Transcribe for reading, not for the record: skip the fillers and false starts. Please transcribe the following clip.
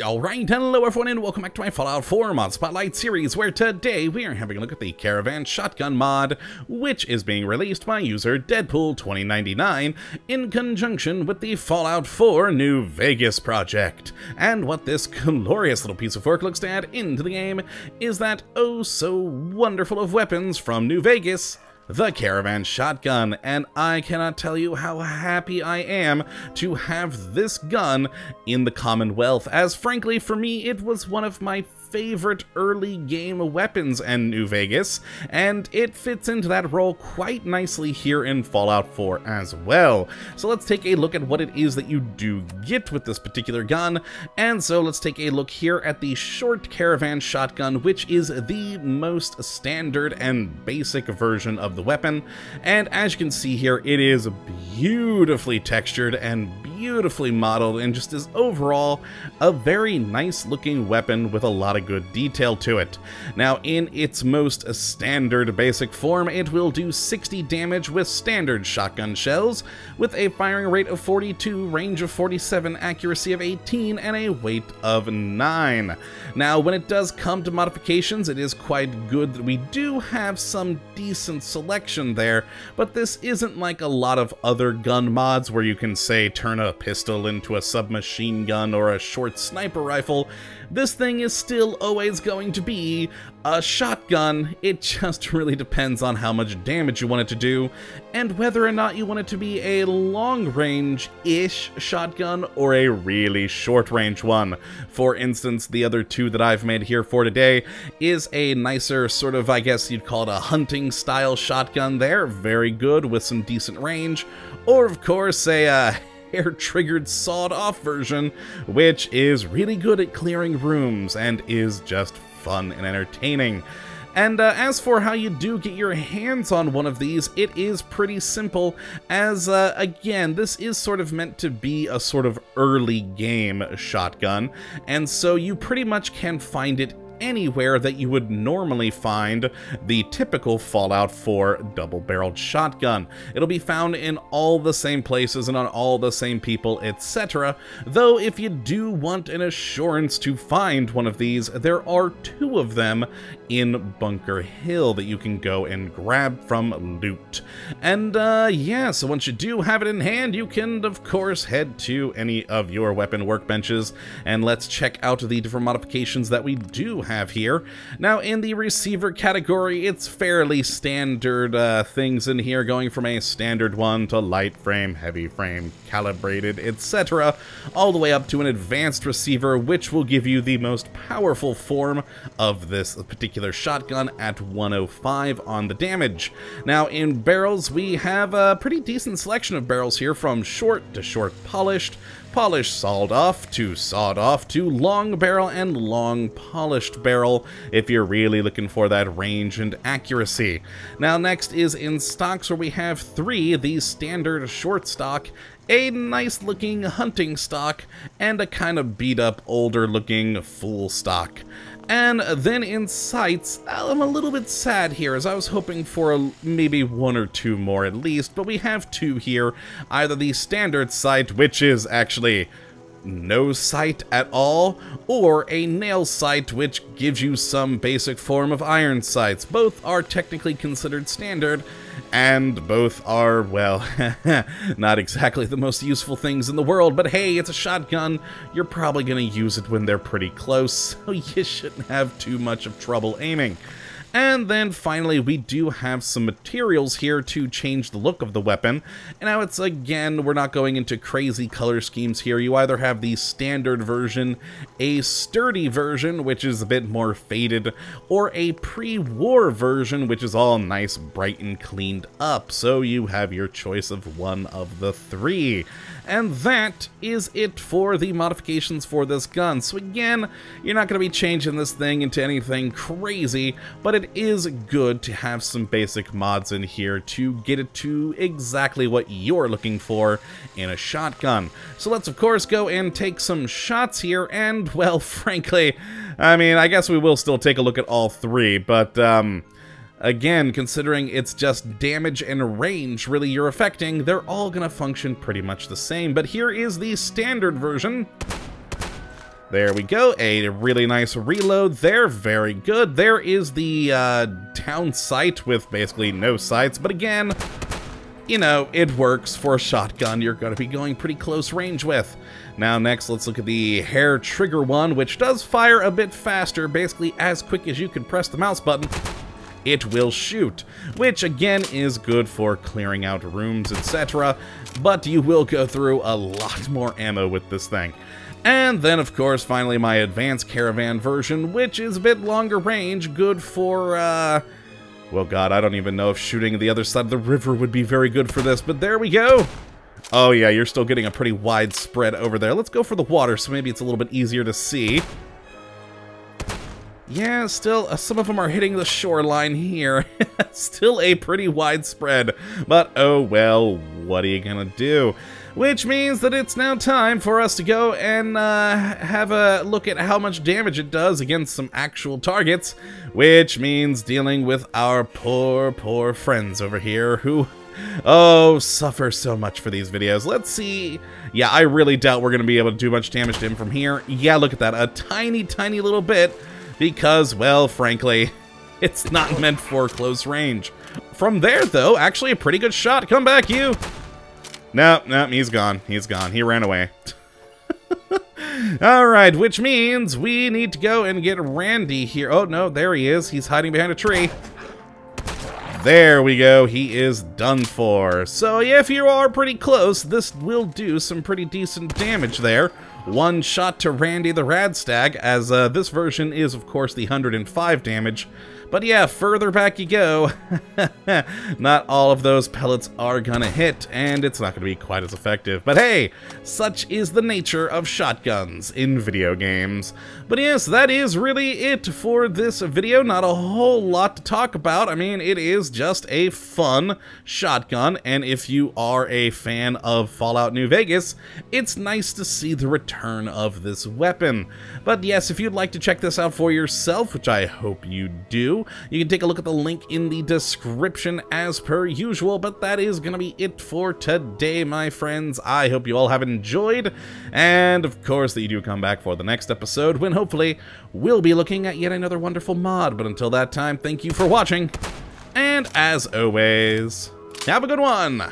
Alright, hello everyone and welcome back to my Fallout 4 Mod Spotlight series, where today we are having a look at the Caravan Shotgun mod, which is being released by user Deadpool2099 in conjunction with the Fallout 4 New Vegas project. And what this glorious little piece of work looks to add into the game is that oh so wonderful of weapons from New Vegas, the Caravan Shotgun, and I cannot tell you how happy I am to have this gun in the Commonwealth, as frankly for me it was one of my favorite early game weapons in New Vegas, and it fits into that role quite nicely here in Fallout 4 as well. So let's take a look at what it is that you do get with this particular gun, and so let's take a look here at the short Caravan Shotgun, which is the most standard and basic version of the weapon, and as you can see here, it is beautifully textured and beautifully modeled and just is overall a very nice looking weapon with a lot of good detail to it. Now, in its most standard basic form, it will do 60 damage with standard shotgun shells, with a firing rate of 42, range of 47, accuracy of 18, and a weight of 9. Now, when it does come to modifications, it is quite good that we do have some decent selection there, but this isn't like a lot of other gun mods where you can, say, turn a pistol into a submachine gun or a short sniper rifle. This thing is still always going to be a shotgun. It just really depends on how much damage you want it to do, and whether or not you want it to be a long-range-ish shotgun or a really short-range one. For instance, the other two that I've made here for today is a nicer sort of, I guess you'd call it a hunting-style shotgun there, very good with some decent range, or of course a hair-triggered sawed-off version, which is really good at clearing rooms and is just fun and entertaining. And as for how you do get your hands on one of these, it is pretty simple, as again, this is sort of meant to be a sort of early game shotgun, and so you pretty much can find it anywhere that you would normally find the typical Fallout 4 double-barreled shotgun. It'll be found in all the same places and on all the same people, etc. Though if you do want an assurance to find one of these, there are 2 of them in Bunker Hill that you can go and grab from loot. And yeah, so once you do have it in hand, you can of course head to any of your weapon workbenches, and let's check out the different modifications that we do have here. Now, in the receiver category, it's fairly standard things in here, going from a standard one to light frame, heavy frame, calibrated, etc., all the way up to an advanced receiver, which will give you the most powerful form of this particular shotgun at 105 on the damage. Now, in barrels, we have a pretty decent selection of barrels here, from short to short polished, polished sawed off to long barrel, and long polished barrel if you're really looking for that range and accuracy. Now, next is in stocks, where we have 3, the standard short stock, a nice looking hunting stock, and a kind of beat up older looking full stock. And then in sights, I'm a little bit sad here, as I was hoping for maybe 1 or 2 more at least, but we have 2 here. Either the standard sight, which is actually no sight at all, or a nail sight, which gives you some basic form of iron sights. Both are technically considered standard, and both are, well, not exactly the most useful things in the world, but hey, it's a shotgun. You're probably going to use it when they're pretty close, so you shouldn't have too much of trouble aiming. And then finally, we do have some materials here to change the look of the weapon. And now it's, again, we're not going into crazy color schemes here. You either have the standard version, a sturdy version, which is a bit more faded, or a pre-war version, which is all nice, bright, and cleaned up. So you have your choice of one of the 3. And that is it for the modifications for this gun. So again, you're not going to be changing this thing into anything crazy, but it is good to have some basic mods in here to get it to exactly what you're looking for in a shotgun. So let's of course go and take some shots here, and well, frankly, I mean, I guess we will still take a look at all 3, but again, considering it's just damage and range really you're affecting, they're all gonna function pretty much the same. But here is the standard version. There we go. A really nice reload there. Very good. There is the town site with basically no sights. But again, you know, it works for a shotgun you're going to be going pretty close range with. Now next, let's look at the hair trigger one, which does fire a bit faster. Basically, as quick as you can press the mouse button, it will shoot, which again is good for clearing out rooms, etc. But you will go through a lot more ammo with this thing. And then, of course, finally my advanced caravan version, which is a bit longer range, good for, well, God, I don't even know if shooting the other side of the river would be very good for this, but there we go. Oh, yeah, you're still getting a pretty wide spread over there. Let's go for the water, so maybe it's a little bit easier to see. Yeah, still, some of them are hitting the shoreline here. Still a pretty wide spread, but oh well, what are you gonna do? Which means that it's now time for us to go and have a look at how much damage it does against some actual targets, which means dealing with our poor, poor friends over here who, oh, suffer so much for these videos. Let's see. Yeah, I really doubt we're going to be able to do much damage to him from here. Yeah, look at that. A tiny, tiny little bit because, well, frankly, it's not meant for close range. From there, though, actually a pretty good shot. Come back, you. No, he's gone. He's gone. He ran away. Alright, which means we need to go and get Randy here. Oh, no, there he is. He's hiding behind a tree. There we go. He is done for. So, yeah, if you are pretty close, this will do some pretty decent damage there. One shot to Randy the Radstag, as this version is, of course, the 105 damage. But yeah, further back you go, not all of those pellets are gonna hit, and it's not gonna be quite as effective. But hey, such is the nature of shotguns in video games. But yes, that is really it for this video. Not a whole lot to talk about. I mean, it is just a fun shotgun, and if you are a fan of Fallout New Vegas, it's nice to see the return of this weapon. But yes, if you'd like to check this out for yourself, which I hope you do, you can take a look at the link in the description as per usual. But that is going to be it for today, my friends. I hope you all have enjoyed, and of course that you do come back for the next episode when hopefully we'll be looking at yet another wonderful mod. But until that time, thank you for watching, and as always, have a good one!